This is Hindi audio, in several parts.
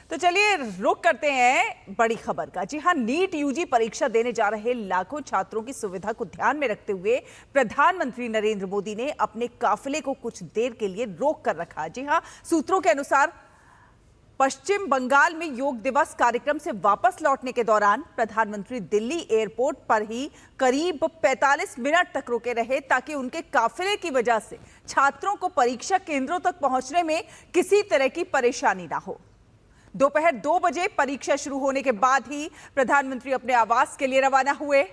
तो चलिए रुक करते हैं बड़ी खबर का। जी हां, नीट यूजी परीक्षा देने जा रहे लाखों छात्रों की सुविधा को ध्यान में रखते हुए प्रधानमंत्री नरेंद्र मोदी ने अपने काफिले को कुछ देर के लिए रोक कर रखा। जी हां, सूत्रों के अनुसार पश्चिम बंगाल में योग दिवस कार्यक्रम से वापस लौटने के दौरान प्रधानमंत्री दिल्ली एयरपोर्ट पर ही करीब 45 मिनट तक रुके रहे ताकि उनके काफिले की वजह से छात्रों को परीक्षा केंद्रों तक पहुंचने में किसी तरह की परेशानी ना हो। दोपहर 2 बजे परीक्षा शुरू होने के बाद ही प्रधानमंत्री अपने आवास के लिए रवाना हुए।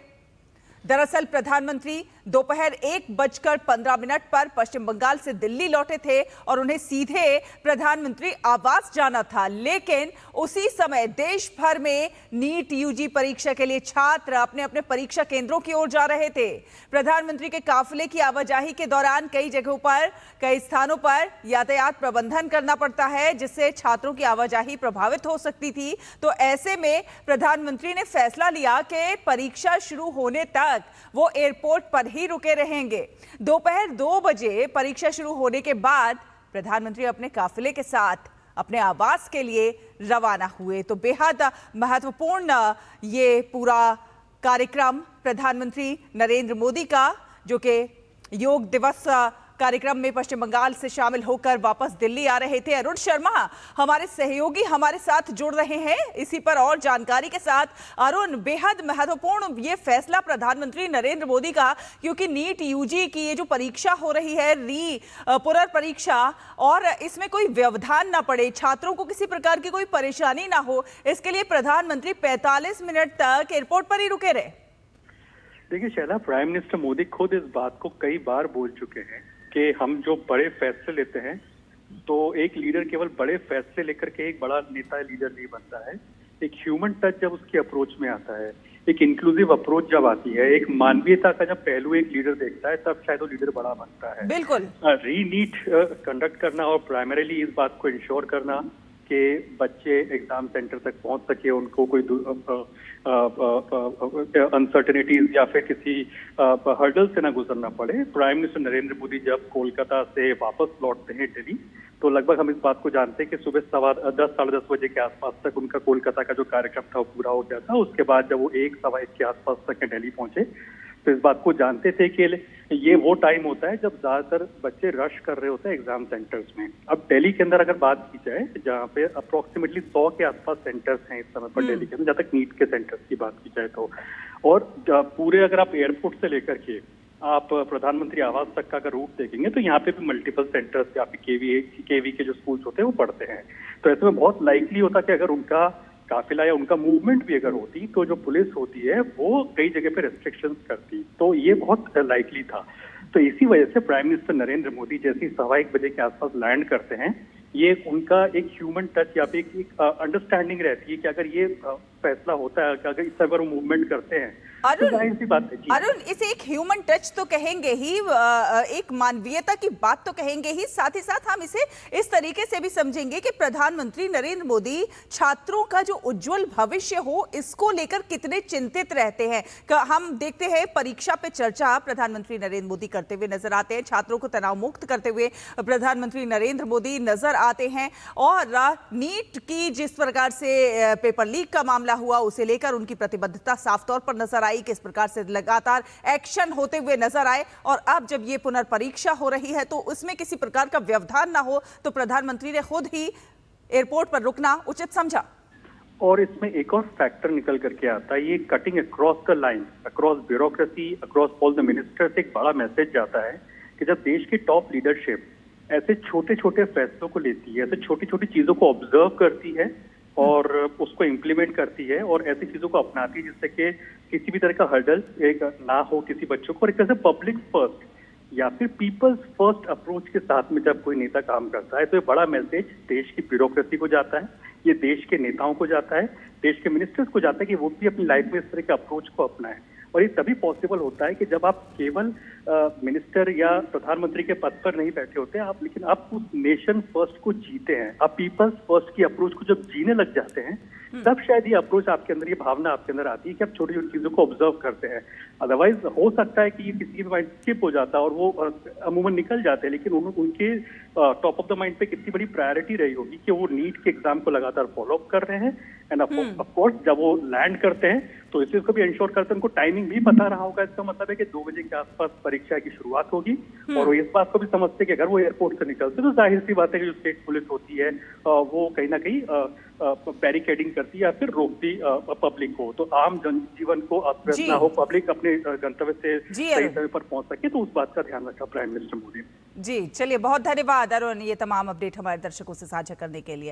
दरअसल प्रधानमंत्री दोपहर 1:15 पर पश्चिम बंगाल से दिल्ली लौटे थे और उन्हें सीधे प्रधानमंत्री आवास जाना था, लेकिन उसी समय देश भर में नीट यूजी परीक्षा के लिए छात्र अपने अपने परीक्षा केंद्रों की ओर जा रहे थे। प्रधानमंत्री के काफिले की आवाजाही के दौरान कई जगहों पर, कई स्थानों पर यातायात प्रबंधन करना पड़ता है, जिससे छात्रों की आवाजाही प्रभावित हो सकती थी। तो ऐसे में प्रधानमंत्री ने फैसला लिया कि परीक्षा शुरू होने तक वो एयरपोर्ट पर ही रुके रहेंगे। दोपहर 2 बजे परीक्षा शुरू होने के बाद प्रधानमंत्री अपने काफिले के साथ अपने आवास के लिए रवाना हुए। तो बेहद महत्वपूर्ण ये पूरा कार्यक्रम प्रधानमंत्री नरेंद्र मोदी का, जो कि योग दिवस कार्यक्रम में पश्चिम बंगाल से शामिल होकर वापस दिल्ली आ रहे थे। अरुण शर्मा हमारे सहयोगी हमारे साथ जुड़ रहे हैं इसी पर और जानकारी के साथ। अरुण, बेहद महत्वपूर्ण ये फैसला प्रधानमंत्री नरेंद्र मोदी का, क्योंकि नीट यूजी की ये जो परीक्षा हो रही है, पुनर्परीक्षा, और इसमें कोई व्यवधान ना पड़े, छात्रों को किसी प्रकार की कोई परेशानी ना हो, इसके लिए प्रधानमंत्री 45 मिनट तक एयरपोर्ट पर ही रुके रहे। देखिए शैला, प्राइम मिनिस्टर मोदी खुद इस बात को कई बार बोल चुके हैं कि हम जो बड़े फैसले लेते हैं, तो एक लीडर केवल बड़े फैसले लेकर के एक बड़ा नेता लीडर नहीं बनता है। एक ह्यूमन टच जब उसकी अप्रोच में आता है, एक इंक्लूसिव अप्रोच जब आती है, एक मानवीयता का जब पहलू एक लीडर देखता है, तब शायद वो लीडर बड़ा बनता है। बिल्कुल। रीनीट कंडक्ट करना और प्राइमरीली इस बात को इंश्योर करना कि बच्चे एग्जाम सेंटर तक पहुंच सके, उनको कोई अनसर्टेनिटीज या फिर किसी हर्डल से ना गुजरना पड़े। प्राइम मिनिस्टर नरेंद्र मोदी जब कोलकाता से वापस लौटते हैं दिल्ली, तो लगभग हम इस बात को जानते हैं कि सुबह 10:15 साढ़े 10 बजे के आसपास तक उनका कोलकाता का जो कार्यक्रम था वो पूरा हो गया था। उसके बाद जब वो 1-1:15 के आसपास तक दिल्ली पहुंचे, तो इस बात को जानते थे कि ये वो टाइम होता है जब ज्यादातर बच्चे रश कर रहे होते हैं एग्जाम सेंटर्स में। अब दिल्ली के अंदर अगर बात की जाए, जहाँ पे अप्रोक्सीमेटली 100 के आसपास सेंटर्स हैं इस समय पर दिल्ली के अंदर, जहाँ तक नीट के सेंटर्स की बात की जाए तो, और पूरे अगर आप एयरपोर्ट से लेकर के आप प्रधानमंत्री आवास तक का अगर रूट देखेंगे, तो यहाँ पे भी मल्टीपल केवी के जो स्कूल्स होते हैं वो पढ़ते हैं। तो ऐसे में बहुत लाइकली होता कि अगर उनका काफिला या उनका मूवमेंट भी अगर होती, तो जो पुलिस होती है वो कई जगह पे रेस्ट्रिक्शंस करती, तो ये बहुत लाइकली था। तो इसी वजह से प्राइम मिनिस्टर नरेंद्र मोदी जैसे 1:15 बजे के आसपास लैंड करते हैं, ये उनका एक ह्यूमन टच या फिर एक अंडरस्टैंडिंग रहती है कि अगर ये फैसला होता है कि अगर इस तरह मूवमेंट करते हैं, अरुण, इसे एक ह्यूमन टच तो कहेंगे ही, एक मानवीयता की बात तो कहेंगे ही, साथ ही साथ हम इसे इस तरीके से भी समझेंगे कि प्रधानमंत्री नरेंद्र मोदी छात्रों का जो उज्जवल भविष्य हो, इसको लेकर कितने चिंतित रहते हैं। हम देखते हैं परीक्षा पे चर्चा प्रधानमंत्री नरेंद्र मोदी करते हुए नजर आते हैं, छात्रों को तनाव मुक्त करते हुए प्रधानमंत्री नरेंद्र मोदी नजर आते हैं, और नीट की जिस प्रकार से पेपर लीक का मामला हुआ, उसे लेकर उनकी प्रतिबद्धता साफ तौर पर नजर आई, किस प्रकार से लगातार एक्शन होते हुए नजर आए। और अब जब ये पुनर्परीक्षा हो रही है, तो उसमें किसी प्रकार का व्यवधान ना हो, तो प्रधानमंत्री ने खुद ही एयरपोर्ट पर रुकना उचित समझा। और इसमें एक और फैक्टर निकल करके आता है, ये cutting across the line, across bureaucracy, across all the ministers, एक बड़ा मैसेज जाता है कि जब देश की टॉप लीडरशिप ऐसे छोटे छोटे फैसलों को लेती है, ऐसे छोटी छोटी चीजों को ऑब्जर्व करती है और उसको इम्प्लीमेंट करती है और ऐसी चीजों को अपनाती है जिससे कि किसी भी तरह का हर्डल एक ना हो किसी बच्चों को, और एक तरह से पब्लिक फर्स्ट या फिर पीपल्स फर्स्ट अप्रोच के साथ में जब कोई नेता काम करता है, तो ये बड़ा मैसेज देश की ब्यूरोक्रेसी को जाता है, ये देश के नेताओं को जाता है, देश के मिनिस्टर्स को जाता है कि वो भी अपनी लाइफ में इस तरह के अप्रोच को अपनाएं। और ये तभी पॉसिबल होता है कि जब आप केवल मिनिस्टर या प्रधानमंत्री के पद पर नहीं बैठे होते आप, लेकिन आप उस नेशन फर्स्ट को जीते हैं, आप पीपल्स फर्स्ट की अप्रोच को जब जीने लग जाते हैं, तब शायद ये अप्रोच आपके अंदर, ये भावना आपके अंदर आती है कि आप छोटी छोटी चीजों को ऑब्जर्व करते हैं। अदरवाइज हो सकता है कि ये किसी के माइंड स्किप हो जाता है और वो अमूमन निकल जाते हैं, लेकिन उनके टॉप ऑफ द माइंड पे कितनी बड़ी प्रायोरिटी रही होगी कि वो नीट के एग्जाम को लगातार फॉलो अप कर रहे हैं। एंड ऑफ कोर्स जब वो लैंड करते हैं तो इस चीज को भी इंश्योर करते हैं, उनको टाइमिंग भी पता रहा होगा। इसका मतलब है कि 2 बजे के आसपास परीक्षा की शुरुआत होगी और वो इस बात को भी समझते हैं कि अगर वो एयरपोर्ट से निकलते तो जाहिर सी बात है कि जो स्टेट पुलिस होती है वो कहीं ना कहीं बैरिकेडिंग करती है या फिर रोकती पब्लिक को, तो आम जनजीवन को अस्त ना हो, पब्लिक अपने गंतव्य से सही समय पर पहुंच सके, तो उस बात का ध्यान रखा प्राइम मिनिस्टर मोदी ने। जी चलिए, बहुत धन्यवाद अरुण, ये तमाम अपडेट हमारे दर्शकों से साझा करने के लिए।